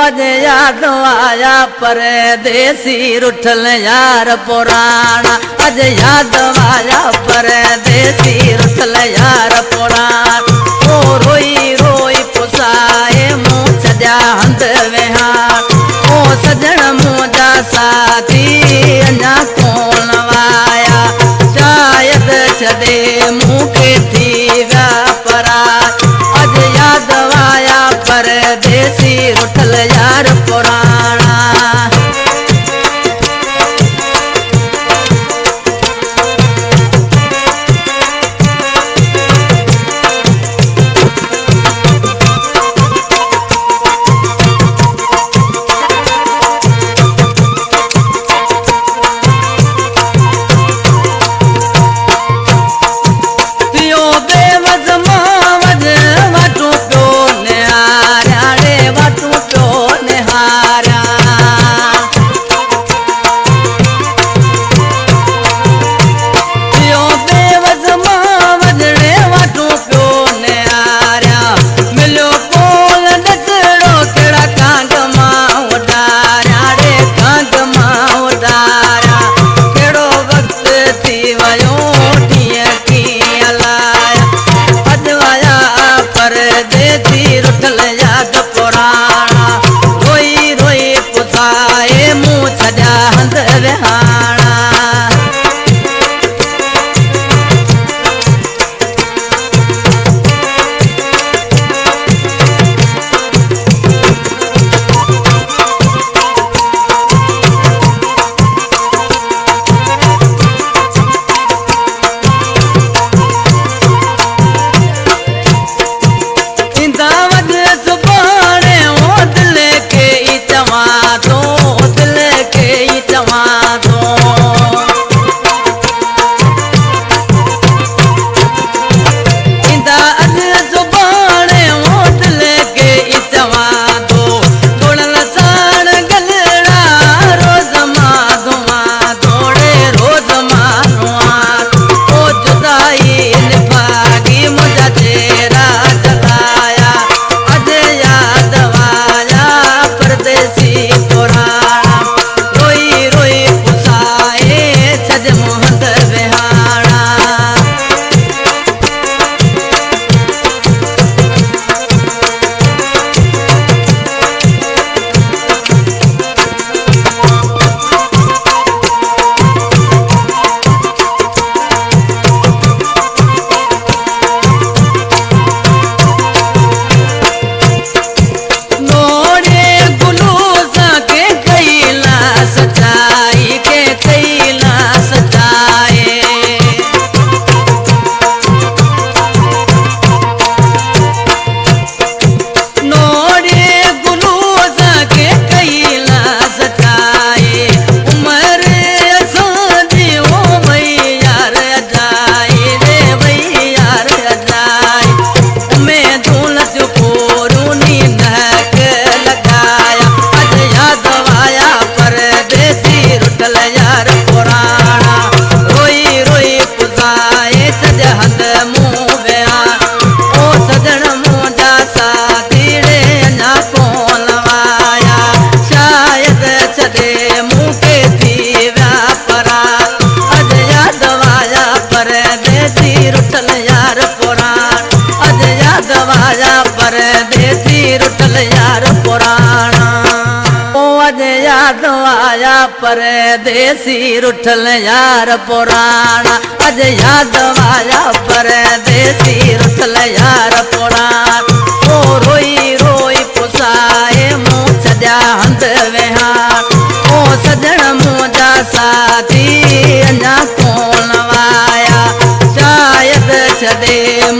अज याद आया परदेसी रुठल यार पुराना। अज याद आया परदेसी रुठल यार पुराना। ओ रोई रोई पुसाए मुँह छॾिया हंध विहार। ओ सजण मुंहिंजा साथी अञा कोन वाया। शायद छॾे मूंखे थी विया परार। अज याद आया परदेसी रुठल यार पुराना। याद आया परदेसी रुठल यार पुराना। अज याद आया परदेसी रुठल यार पुराना। ओ रोई रोई पुसाए मुँह छॾिया हंध विहार। ओ सजण मुंहिंजा साथी अञा कोन वाया। शायद छॾे